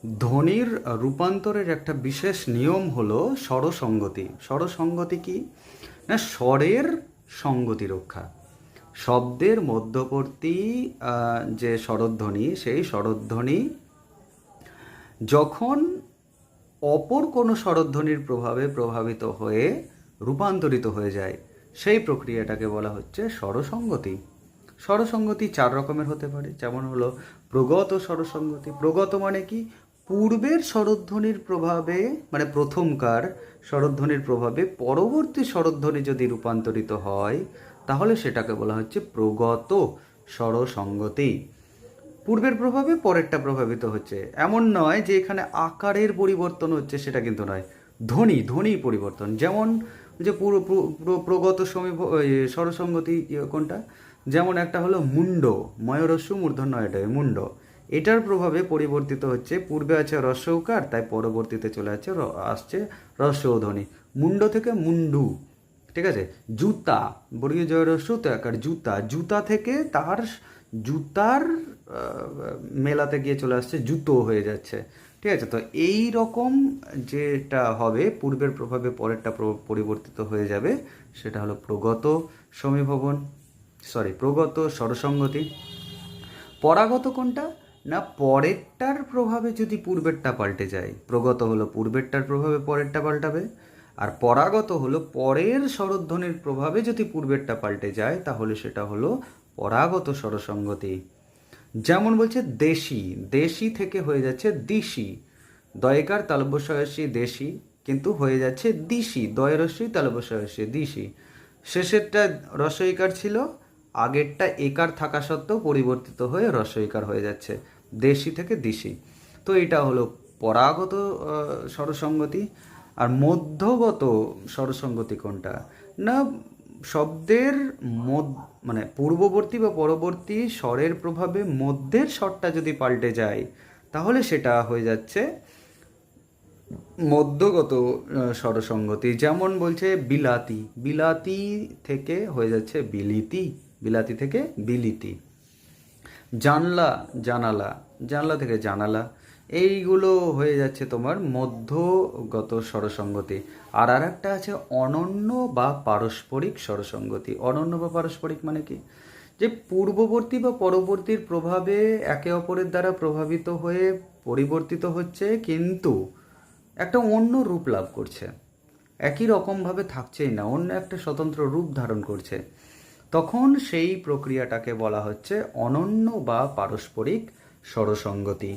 ধ্বনির রূপান্তরের একটা বিশেষ নিয়ম হলো স্বরসঙ্গতি। স্বরসঙ্গতি কি না, স্বরের সঙ্গতি রক্ষা। শব্দের মধ্যবর্তী যে স্বরধ্বনি, সেই স্বরধ্বনি যখন অপর কোনো স্বরধ্বনির প্রভাবে প্রভাবিত হয়ে রূপান্তরিত হয়ে যায়, সেই প্রক্রিয়াটাকে বলা হচ্ছে স্বরসঙ্গতি। স্বরসঙ্গতি চার রকমের হতে পারে, যেমন হলো প্রগত স্বরসঙ্গতি। প্রগত মানে কি, পূর্বের স্বরধ্বনির প্রভাবে, মানে প্রথমকার স্বরধ্বনির প্রভাবে পরবর্তী স্বরধ্বনি যদি রূপান্তরিত হয়, তাহলে সেটাকে বলা হচ্ছে প্রগত স্বরসঙ্গতি। পূর্বের প্রভাবে পরেরটা প্রভাবিত হচ্ছে, এমন নয় যে এখানে আকারের পরিবর্তন হচ্ছে, সেটা কিন্তু নয়। ধ্বনি পরিবর্তন। যেমন যে প্রগত স্বরসঙ্গতি কোনটা, যেমন একটা হলো মুন্ড, ময়রস্য মূর্ধন্য এটা মুন্ড, এটার প্রভাবে পরিবর্তিত হচ্ছে, পূর্বে আছে রস্য উকার, তাই পরবর্তীতে চলে আসছে রস্য ধ্বনি। মুন্ড থেকে মুন্ডু, ঠিক আছে। জুতা, বর্গীয় জয়রস্য আকার, জুতা, জুতা থেকে তার জুতার মেলাতে গিয়ে চলে আসছে জুতো হয়ে যাচ্ছে, ঠিক আছে। তো এই রকম যেটা হবে, পূর্বের প্রভাবে পরেরটা পরিবর্তিত হয়ে যাবে, সেটা হলো প্রগত সমীভবন, প্রগত স্বরসঙ্গতি। পরাগত কোনটা না, পরেরটার প্রভাবে যদি পূর্বেরটা পাল্টে যায়। প্রগত হলো পূর্বেরটার প্রভাবে পরেরটা পাল্টাবে, আর পরাগত হলো পরের স্বরধ্বনির প্রভাবে যদি পূর্বেরটা পাল্টে যায়, তাহলে সেটা হলো পরাগত স্বরসঙ্গতি। যেমন বলছে দেশি, দেশি থেকে হয়ে যাচ্ছে দিশি, দয়কার তালব্যস্বয়সী দেশি, কিন্তু হয়ে যাচ্ছে দিশি, দয়রস্যই তালব্যস্বয়সী দিশি। শেষেরটা রস্বইকার ছিল, আগেরটা একার থাকা সত্ত্বেও পরিবর্তিত হয়ে রস্বইকার হয়ে যাচ্ছে, দেশি থেকে দিশি। তো এটা হলো পরাগত স্বরসঙ্গতি। আর মধ্যগত স্বরসঙ্গতি কোনটা না, শব্দের মানে পূর্ববর্তী বা পরবর্তী স্বরের প্রভাবে মধ্যের স্বরটা যদি পাল্টে যায়, তাহলে সেটা হয়ে যাচ্ছে মধ্যগত স্বরসঙ্গতি। যেমন বলছে বিলাতি, বিলাতি থেকে হয়ে যাচ্ছে বিলিতি, বিলাতি থেকে বিলিতি। জানলা, জানালা, জানলা থেকে জানালা, এইগুলো হয়ে যাচ্ছে তোমার মধ্যগত স্বরসঙ্গতি। আর একটা আছে অনন্য বা পারস্পরিক স্বরসঙ্গতি। অনন্য বা পারস্পরিক মানে কি, যে পূর্ববর্তী বা পরবর্তীর প্রভাবে একে অপরের দ্বারা প্রভাবিত হয়ে পরিবর্তিত হচ্ছে, কিন্তু একটা অন্য রূপ লাভ করছে, একই রকমভাবে থাকছেই না, অন্য একটা স্বতন্ত্র রূপ ধারণ করছে, তখন সেই প্রক্রিয়াটাকে বলা হচ্ছে অনন্য বা পারস্পরিক স্বরসঙ্গতি।